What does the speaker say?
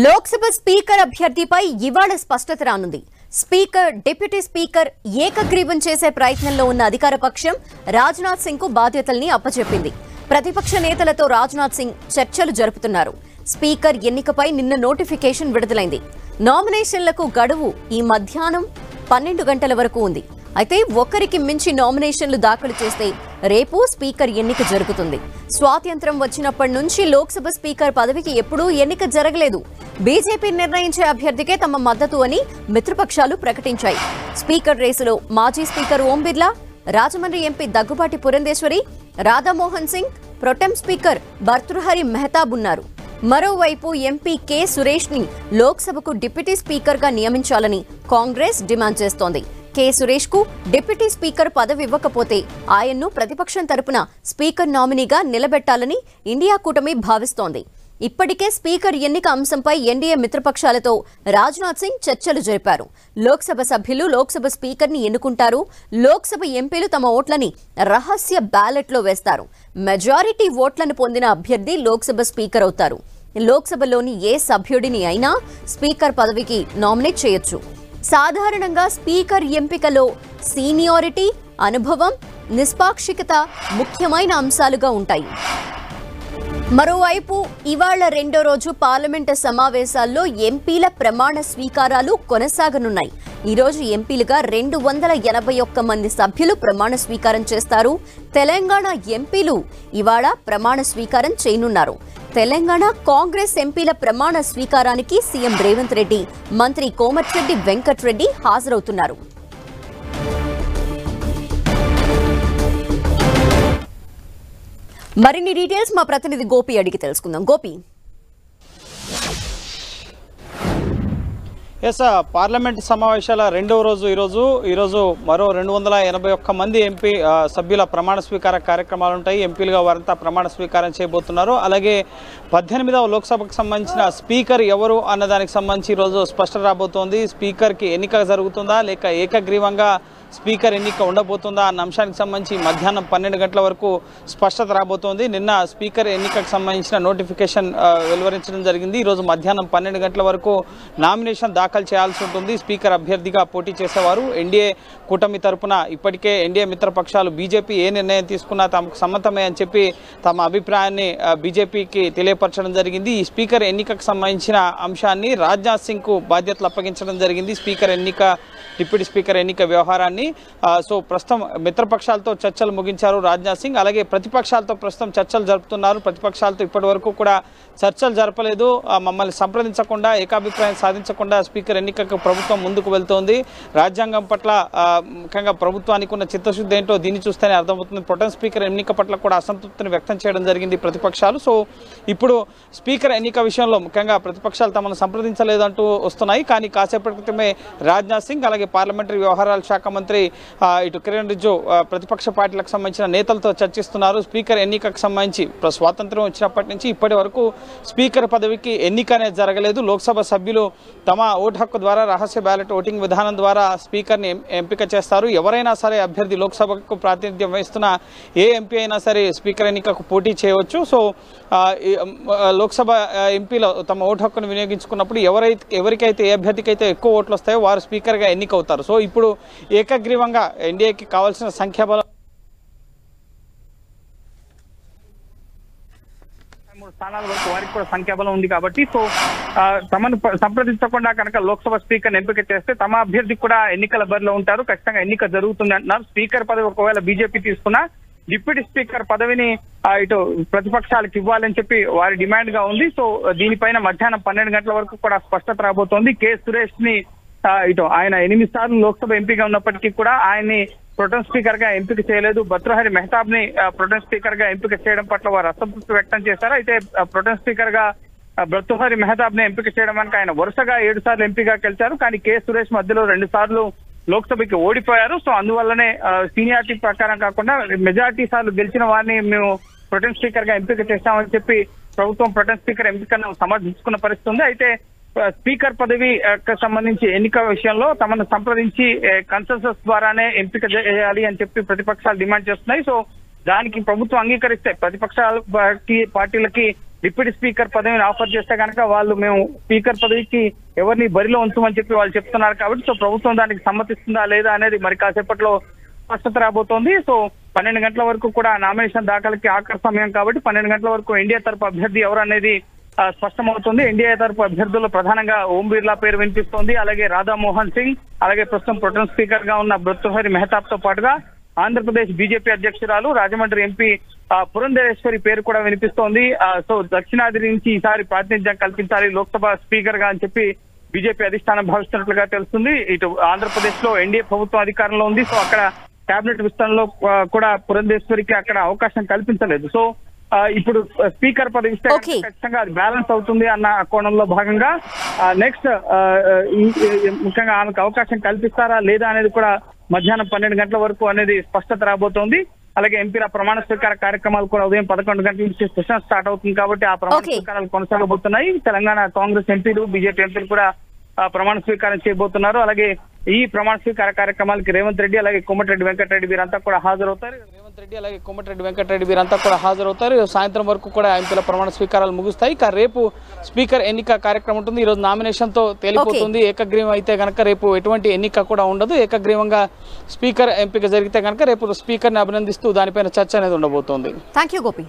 Lok Sabha speaker అభ్యర్థిపై ఇవాళ స్పష్టత రానుంది. స్పీకర్, డిప్యూటీ స్పీకర్ ఏకగ్రీవం చేసే ప్రయత్నంలో ఉన్న అధికార పక్షం రాజ్నాథ్ సింగ్ కు బాధ్యతల్ని అప్పచెప్పింది. ప్రతిపక్ష నేతలతో రాజ్నాథ్ సింగ్ చర్చలు జరుపుతున్నారు. స్పీకర్ ఎన్నికపై నిన్న నోటిఫికేషన్ విడుదలైంది. నామినేషన్లకు గడువు ఈ మధ్యాహ్నం 12 గంటల వరకు ఉంది. అయితే ఒకరికి మించి నామినేషన్లు దాఖలు చేస్తే రేపు స్పీకర్ ఎన్నిక జరుగుతుంది. స్వాతంత్ర్యం వచ్చినప్పటి నుంచి లోక్సభ స్పీకర్ పదవికి ఎప్పుడూ ఎన్నిక జరగలేదు. బీజేపీ నిర్ణయించే అభ్యర్థికే తమ మద్దతు అని మిత్రపక్షాలు ప్రకటించాయి. స్పీకర్ రేసులో మాజీ speaker Om Birla, Rajahmundry MP Daggubati Purandeswari, Radhamohan Singh, pro tem speaker Bhartruhari Mahtab ఉన్నారు. మరోవైపు ఎంపీ కె సురేష్ ని లోక్సభకు డిప్యూటీ స్పీకర్ గా నియమించాలని కాంగ్రెస్ డిమాండ్ చేస్తోంది. కె సురేష్ కు డిప్యూటీ స్పీకర్ పదవి ఇవ్వకపోతే ఆయన్ను ప్రతిపక్షం తరపున స్పీకర్ నామినీగా నిలబెట్టాలని ఇండియా కూటమి భావిస్తోంది. ఇప్పటికే స్పీకర్ ఎన్నిక అంశంపై ఎన్డీఏ మిత్రపక్షాలతో రాజ్నాథ్ సింగ్ చర్చలు జరిపారు. లోక్సభ సభ్యులు లోక్సభ స్పీకర్ ని ఎన్నుకుంటారు. లోక్సభ ఎంపీలు తమ ఓట్లని రహస్య బ్యాలెట్లో వేస్తారు. మెజారిటీ ఓట్లను పొందిన అభ్యర్థి లోక్సభ స్పీకర్ అవుతారు. లోక్సభలోని ఏ సభ్యుడిని అయినా స్పీకర్ పదవికి నామినేట్ చేయొచ్చు. సాధారణంగా స్పీకర్ ఎంపికలో సీనియారిటీ, అనుభవం, నిష్పాక్షికత ముఖ్యమైన అంశాలుగా ఉంటాయి. మరోవైపు ఇవాళ రెండో రోజు పార్లమెంటు సమావేశాల్లో ఎంపీల ప్రమాణ స్వీకారాలు కొనసాగనున్నాయి. ఈ రోజు ఎంపీలుగా 281 మంది సభ్యులు ప్రమాణ స్వీకారం చేస్తారు. తెలంగాణ ఎంపీలు ఇవాళ ప్రమాణ స్వీకారం చేయనున్నారు. తెలంగాణ కాంగ్రెస్ ఎంపీల ప్రమాణ స్వీకారానికి సీఎం రేవంత్ రెడ్డి, మంత్రి కోమటిరెడ్డి వెంకటరెడ్డి హాజరవుతున్నారు. మరిన్ని డీటెయిల్స్ మా ప్రతినిధి గోపి అడిగి తెలుసుకుందాం. గోపి, పార్లమెంట్ సమావేశాల రెండవ రోజు ఈరోజు మరో 281 మంది ఎంపీ సభ్యుల ప్రమాణ స్వీకార కార్యక్రమాలు ఉంటాయి. ఎంపీలుగా వారంతా ప్రమాణ స్వీకారం చేయబోతున్నారు. అలాగే 18వ లోక్సభకు సంబంధించిన స్పీకర్ ఎవరు అన్నదానికి సంబంధించి ఈరోజు స్పష్టత రాబోతోంది. స్పీకర్కి ఎన్నిక జరుగుతుందా లేక ఏకగ్రీవంగా స్పీకర్ ఎన్నిక ఉండబోతుందా అన్న అంశానికి సంబంధించి మధ్యాహ్నం 12 గంటల వరకు స్పష్టత రాబోతోంది. నిన్న స్పీకర్ ఎన్నికకు సంబంధించిన నోటిఫికేషన్ వెలువరించడం జరిగింది. ఈరోజు మధ్యాహ్నం 12 గంటల వరకు నామినేషన్ దాఖలు చేయాల్సి ఉంటుంది. స్పీకర్ అభ్యర్థిగా పోటీ చేసేవారు ఎన్డీఏ కూటమి తరపున ఇప్పటికే ఎన్డీఏ మిత్రపక్షాలు బీజేపీ ఏ నిర్ణయం తీసుకున్నా తమకు సమ్మతమే అని చెప్పి తమ అభిప్రాయాన్ని బీజేపీకి తెలియపరచడం జరిగింది. ఈ స్పీకర్ ఎన్నికకు సంబంధించిన అంశాన్ని రాజ్నాథ్ సింగ్ కు బాధ్యతలు అప్పగించడం జరిగింది. స్పీకర్ ఎన్నిక, డిప్యూటీ స్పీకర్ ఎన్నిక వ్యవహారాన్ని సో ప్రస్తుతం మిత్రపక్షాలతో చర్చలు ముగించారు రాజ్నాథ్ సింగ్. అలాగే ప్రతిపక్షాలతో ప్రస్తుతం చర్చలు జరుపుతున్నారు. ప్రతిపక్షాలతో ఇప్పటి వరకు కూడా చర్చలు జరపలేదు. మమ్మల్ని సంప్రదించకుండా, ఏకాభిప్రాయం సాధించకుండా స్పీకర్ ఎన్నికకు ప్రభుత్వం ముందుకు వెళ్తోంది. రాజ్యాంగం పట్ల ముఖ్యంగా ప్రభుత్వానికి ఉన్న చిత్తశుద్ధి ఏంటో దీన్ని చూస్తేనే అర్థమవుతుంది. ప్రొటెం స్పీకర్ ఎన్నిక పట్ల కూడా అసంతృప్తిని వ్యక్తం చేయడం జరిగింది ప్రతిపక్షాలు. సో ఇప్పుడు స్పీకర్ ఎన్నిక విషయంలో ముఖ్యంగా ప్రతిపక్షాలు తమను సంప్రదించలేదంటూ వస్తున్నాయి. కానీ కాసేపటి క్రితమే రాజ్నాథ్ సింగ్ అలాగే పార్లమెంటరీ వ్యవహారాల శాఖ మంత్రి ఇటు కిరణ్ రిజ్జు ప్రతిపక్ష పార్టీలకు సంబంధించిన నేతలతో చర్చిస్తున్నారు. స్పీకర్ ఎన్నికకు సంబంధించి స్వాతంత్ర్యం వచ్చినప్పటి నుంచి ఇప్పటి వరకు స్పీకర్ పదవికి ఎన్నిక అనేది జరగలేదు. లోక్సభ సభ్యులు తమ ఓటు హక్కు ద్వారా రహస్య బ్యాలెట్ ఓటింగ్ విధానం ద్వారా స్పీకర్ని ఎంపిక చేస్తారు. ఎవరైనా సరే అభ్యర్థి లోక్సభకు ప్రాతినిధ్యం వహిస్తున్న ఏ ఎంపీ అయినా సరే స్పీకర్ ఎన్నికకు పోటీ చేయవచ్చు. సో లోక్సభ ఎంపీలు తమ ఓటు హక్కును వినియోగించుకున్నప్పుడు ఎవరికైతే ఏ అభ్యర్థికైతే ఎక్కువ ఓట్లు వస్తాయో వారు స్పీకర్గా ఎన్నికవుతారు. సో ఇప్పుడు ఏకగ్రీవంగా ఎన్డీఏకి కావాల్సిన సంఖ్యాబలం 3 స్థానాల వరకు వారికి కూడా సంఖ్యాబలం ఉంది కాబట్టి సో తమను సంప్రదించకుండా కనుక లోక్సభ స్పీకర్ ఎంపిక చేస్తే తమ అభ్యర్థి కూడా ఎన్నికల బరిలో ఉంటారు. ఖచ్చితంగా ఎన్నిక జరుగుతుంది అంటున్నారు. స్పీకర్ పదవి ఒకవేళ బీజేపీ తీసుకున్నా డిప్యూటీ స్పీకర్ పదవిని ఇటు ప్రతిపక్షాలకు ఇవ్వాలని చెప్పి వారి డిమాండ్ గా ఉంది. సో దీనిపైన మధ్యాహ్నం 12 గంటల వరకు కూడా స్పష్టత రాబోతోంది. కె సురేష్ ని ఇటు ఆయన 8 సార్లు లోక్సభ ఎంపీగా ఉన్నప్పటికీ కూడా ఆయన్ని ప్రొటెం స్పీకర్ గా ఎంపిక చేయలేదు. భర్తృహరి మెహతాబ్ ని ప్రొటెం స్పీకర్ గా ఎంపిక చేయడం పట్ల వారు అసంతృప్తి వ్యక్తం చేశారు. అయితే ప్రొటెం స్పీకర్ గా భర్తృహరి మెహతాబ్ ని ఎంపిక చేయడం వెనక ఆయన వరుసగా 7 సార్లు ఎంపీగా గెలిచారు. కానీ కె సురేష్ మధ్యలో 2 సార్లు లోక్సభకి ఓడిపోయారు. సో అందువల్లనే సీనియారిటీ ప్రకారం కాకుండా మెజారిటీ సార్లు గెలిచిన వారిని మేము ప్రొటెం స్పీకర్ గా ఎంపిక చేస్తామని చెప్పి ప్రభుత్వం ప్రొటెం స్పీకర్ ఎంపికను సమర్థించుకున్న పరిస్థితి ఉంది. అయితే స్పీకర్ పదవికి సంబంధించి ఎన్నిక విషయంలో తమను సంప్రదించి కన్సెన్సస్ ద్వారానే ఎంపిక చేయాలి అని చెప్పి ప్రతిపక్షాలు డిమాండ్ చేస్తున్నాయి. సో దానికి ప్రభుత్వం అంగీకరిస్తే ప్రతిపక్షాల పార్టీలకి డిప్యూటీ స్పీకర్ పదవిని ఆఫర్ చేస్తే కనుక వాళ్ళు మేము స్పీకర్ పదవికి ఎవరిని బరిలో ఉంచమని చెప్పి వాళ్ళు చెప్తున్నారు కాబట్టి సో ప్రభుత్వం దానికి సమ్మతిస్తుందా లేదా అనేది మరి కాసేపట్లో స్పష్టత రాబోతోంది. సో 12 గంటల వరకు కూడా నామినేషన్ దాఖలకి ఆఖరి సమయం కాబట్టి 12 గంటల వరకు ఎన్డీఏ తరపు అభ్యర్థి ఎవరు అనేది స్పష్టమవుతుంది. ఎన్డీఏ తరపు అభ్యర్థుల్లో ప్రధానంగా ఓం బిర్లా పేరు వినిపిస్తోంది. అలాగే రాధామోహన్ సింగ్, అలాగే ప్రస్తుతం ప్రొటెం స్పీకర్ గా ఉన్న భర్తృహరి మెహతాబ్ తో పాటుగా ఆంధ్రప్రదేశ్ బీజేపీ అధ్యక్షురాలు రాజమండ్రి ఎంపీ పురంధరేశ్వరి పేరు కూడా వినిపిస్తోంది. సో దక్షిణాది నుంచి ఈసారి ప్రాతినిధ్యం కల్పించాలి లోక్సభ స్పీకర్ గా అని చెప్పి బీజేపీ అధిష్టానం భావిస్తున్నట్లుగా తెలుస్తుంది. ఇటు ఆంధ్రప్రదేశ్ లో ఎన్డీఏ ప్రభుత్వం అధికారంలో ఉంది. సో అక్కడ కేబినెట్ విస్తరణలో కూడా పురంధేశ్వరికి అక్కడ అవకాశం కల్పించలేదు. సో ఇప్పుడు స్పీకర్ పదవి ఇస్తే ఖచ్చితంగా అది బ్యాలెన్స్ అవుతుంది అన్న కోణంలో భాగంగా నెక్స్ట్ ముఖ్యంగా ఆమెకు అవకాశం కల్పిస్తారా లేదా అనేది కూడా మధ్యాహ్నం 12 గంటల వరకు అనేది స్పష్టత రాబోతోంది. అలాగే ఎంపీల ప్రమాణ స్వీకార కార్యక్రమాలు కూడా ఉదయం 11 గంటల నుంచి సెషన్ స్టార్ట్ అవుతుంది కాబట్టి ఆ ప్రమాణ స్వీకారాలు కొనసాగబోతున్నాయి. తెలంగాణ కాంగ్రెస్ ఎంపీలు, బీజేపీ ఎంపీలు కూడా ప్రమాణ స్వీకారం చేయబోతున్నారు. అలాగే ఈ ప్రమాణ స్వీకార కార్యక్రమాలకి రేవంత్ రెడ్డి అలాగే కోమటిరెడ్డి వెంకటరెడ్డి వీరంతా కూడా హాజరవుతారు. రేవంత్ రెడ్డి అలాగే కోమటిరెడ్డి వెంకటరెడ్డి వీరంతా కూడా హాజరవుతారు. సాయంత్రం వరకు కూడా ఎంపీల ప్రమాణ స్వీకారాలు ముగుస్తాయి. ఇక రేపు స్పీకర్ ఎన్నిక కార్యక్రమం ఉంటుంది. ఈ రోజు నామినేషన్ తో తేలిపోతుంది. ఏకగ్రీవం అయితే కనుక రేపు ఎటువంటి ఎన్నిక కూడా ఉండదు. ఏకగ్రీవంగా స్పీకర్ ఎంపిక జరిగితే కనుక రేపు స్పీకర్ ని అభినందిస్తూ దానిపైన చర్చ అనేది ఉండబోతోంది. థాంక్యూ గోపి.